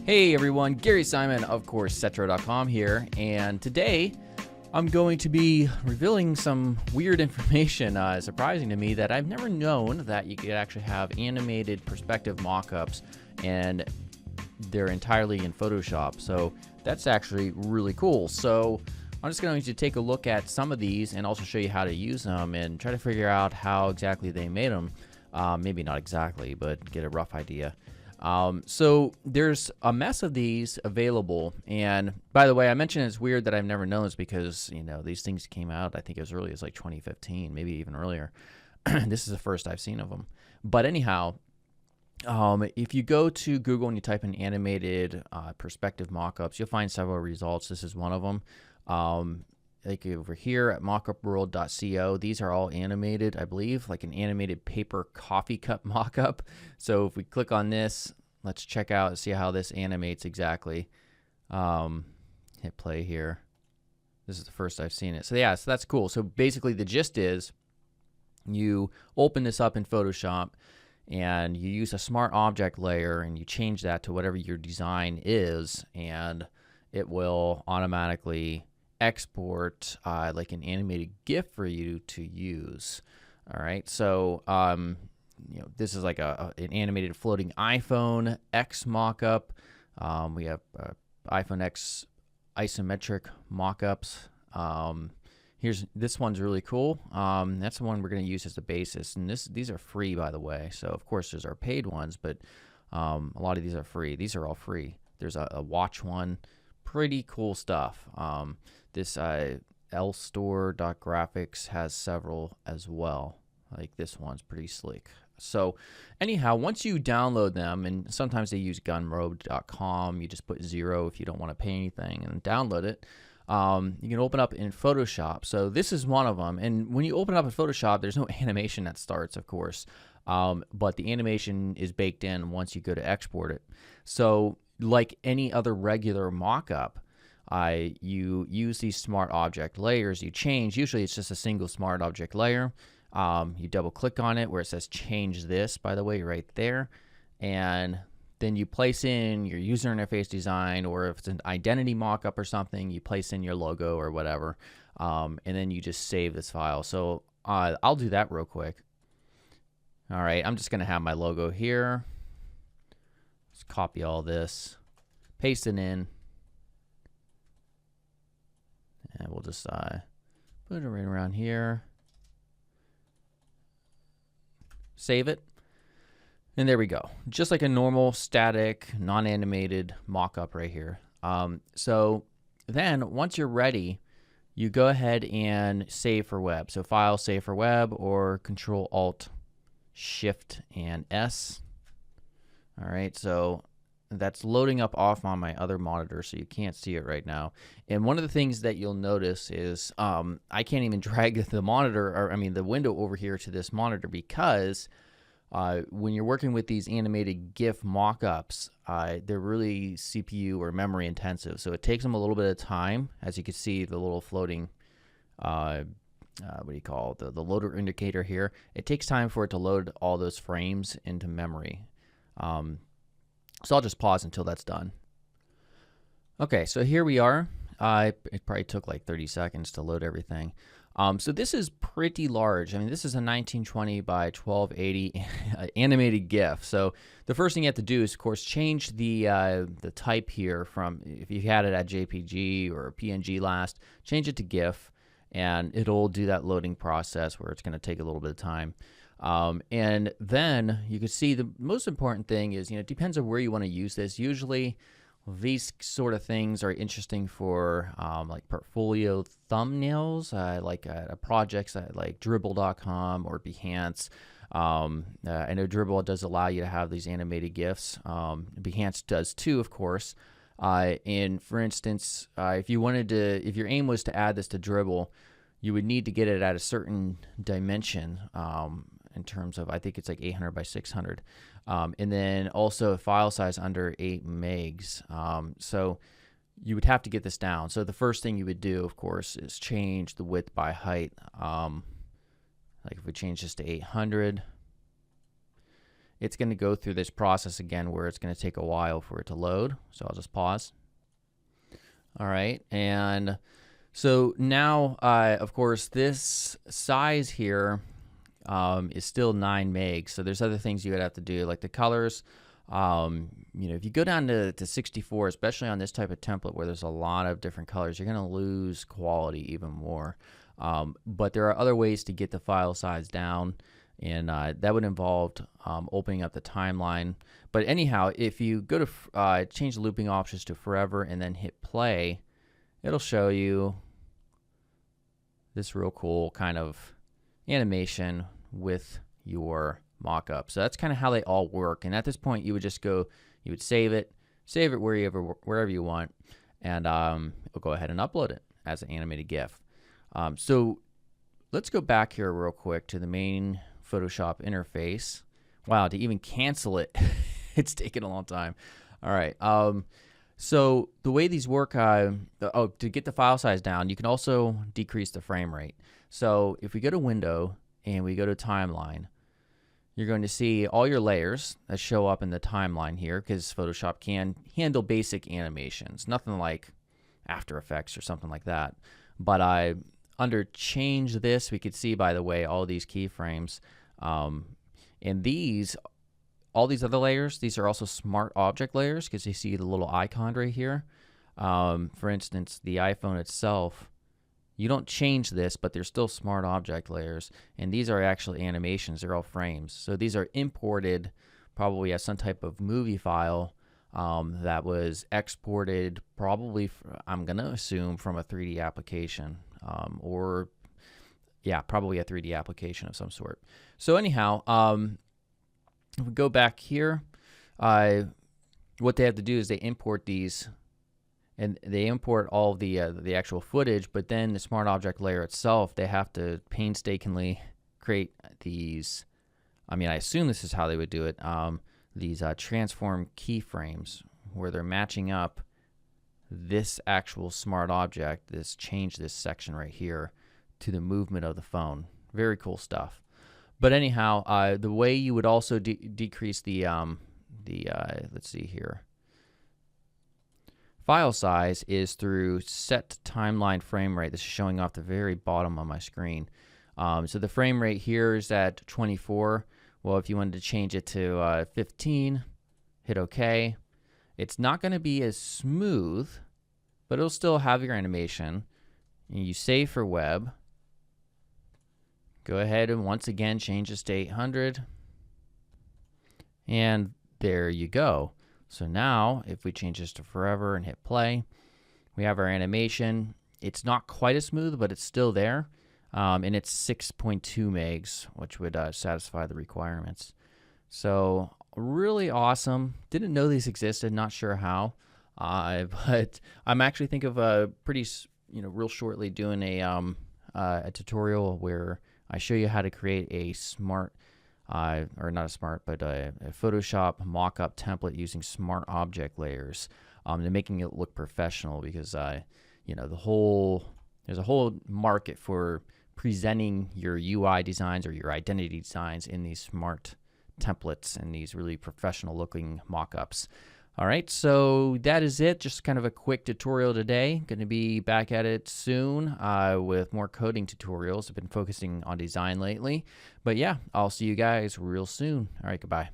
Hey everyone, Gary Simon of CourseCetro.com here, and today I'm going to be revealing some weird information, surprising to me, that I've never known that you could actually have animated perspective mockups, and they're entirely in Photoshop. So that's actually really cool. So I'm just going to take a look at some of these and also show you how to use them and try to figure out how exactly they made them. Maybe not exactly, but get a rough idea. So there's a mess of these available, and by the way, I mentioned it's weird that I've never known this because, you know, these things came out, I think as early as like 2015, maybe even earlier. This is the first I've seen of them. But anyhow, if you go to Google and you type in animated perspective mockups, you'll find several results. This is one of them. Like over here at mockupworld.co, these are all animated, I believe, like an animated paper coffee cup mockup. So if we click on this, let's check out and see how this animates exactly. Hit play here. This is the first I've seen it. So yeah, so that's cool. So basically the gist is you open this up in Photoshop and you use a smart object layer and you change that to whatever your design is, and it will automatically export like an animated GIF for you to use. All right, so you know, this is like an animated floating iPhone X mockup. We have iPhone X isometric mockups. This one's really cool. That's the one we're going to use as the basis, and these are free, by the way. So of course there's our paid ones, but a lot of these are free. These are all free. There's a watch one. Pretty cool stuff. This lstore.graphics has several as well. Like this one's pretty sleek. So anyhow, once you download them, and sometimes they use gumroad.com, you just put 0 if you don't want to pay anything and download it. You can open up in Photoshop. So this is one of them. And when you open up in Photoshop, there's no animation that starts, of course. But the animation is baked in once you go to export it. So like any other regular mockup, you use these smart object layers. You change, usually it's just a single smart object layer. You double click on it where it says change this, by the way, right there. And then you place in your user interface design, or if it's an identity mockup or something, you place in your logo or whatever. And then you just save this file. So I'll do that real quick. All right, I'm just going to have my logo here. Let's copy all this, paste it in, and we'll just put it right around here. Save it, and there we go. Just like a normal static, non-animated mockup right here. So then once you're ready, you go ahead and save for web. So File, Save for Web, or Control Alt Shift and S. All right, so that's loading up off on my other monitor, so you can't see it right now. And one of the things that you'll notice is I can't even drag the monitor, or I mean the window over here to this monitor, because when you're working with these animated GIF mockups, they're really CPU or memory intensive. So it takes them a little bit of time. As you can see, the little floating what do you call it? The loader indicator here. It takes time for it to load all those frames into memory. So I'll just pause until that's done. Okay, so here we are. It probably took like 30 seconds to load everything. So this is pretty large. I mean, this is a 1920 by 1280 animated GIF. So the first thing you have to do is, of course, change the type here from, if you had it at JPG or PNG last, change it to GIF, and it'll do that loading process where it's going to take a little bit of time. And then you can see the most important thing is, you know, it depends on where you want to use this. Usually these sort of things are interesting for like portfolio thumbnails, like projects like Dribbble.com or Behance. I know Dribbble does allow you to have these animated GIFs. Behance does too, of course. And for instance, if your aim was to add this to Dribbble, you would need to get it at a certain dimension. In terms of, I think it's like 800 by 600. And then also a file size under 8 megs. So you would have to get this down. So the first thing you would do, of course, is change the width by height. Like if we change this to 800. it's going to go through this process again where it's going to take a while for it to load. So I'll just pause. All right, and so now, of course, this size here is still 9 megs. So there's other things you would have to do, like the colors. If you go down to 64, especially on this type of template where there's a lot of different colors, you're going to lose quality even more. But there are other ways to get the file size down, and that would involve opening up the timeline. But anyhow, if you go to change the looping options to forever and then hit play, it'll show you this real cool kind of animation with your mockup. So that's kind of how they all work. And at this point, you would just go, you would save it wherever you want, and it'll go ahead and upload it as an animated GIF. So let's go back here real quick to the main Photoshop interface. Wow, to even cancel it, it's taken a long time. All right. So the way these work, to get the file size down, you can also decrease the frame rate. So if we go to Window and we go to Timeline, you're going to see all your layers that show up in the timeline here, because Photoshop can handle basic animations, nothing like After Effects or something like that. But under Change This, we could see, by the way, all these keyframes. And all these other layers, these are also smart object layers, because you see the little icon right here. For instance, the iPhone itself, you don't change this, but they're still smart object layers. And these are actually animations. They're all frames. So these are imported probably as some type of movie file that was exported probably, I'm going to assume, from a 3D application. Probably a 3D application of some sort. So anyhow, if we go back here, what they have to do is they import these, and they import all the actual footage, but then the smart object layer itself, they have to painstakingly create these. I mean, I assume this is how they would do it. These transform keyframes where they're matching up this actual smart object, change this section right here, to the movement of the phone. Very cool stuff. But anyhow, the way you would also decrease the let's see here, file size is through set timeline frame rate. This is showing off the very bottom of my screen. So the frame rate here is at 24. Well, if you wanted to change it to 15, hit OK. It's not going to be as smooth, but it'll still have your animation. And you save for web. Go ahead and once again change this to 800. And there you go. So now if we change this to forever and hit play, we have our animation. It's not quite as smooth, but it's still there. And it's 6.2 megs, which would satisfy the requirements. So really awesome. Didn't know these existed, not sure how. But I'm actually thinking of real shortly doing a tutorial where I show you how to create a smart, or not a smart, but a Photoshop mockup template using smart object layers, and making it look professional, because there's a whole market for presenting your UI designs or your identity designs in these smart templates and these really professional looking mockups. All right, so that is it. Just kind of a quick tutorial today. Going to be back at it soon with more coding tutorials. I've been focusing on design lately. But yeah, I'll see you guys real soon. All right, goodbye.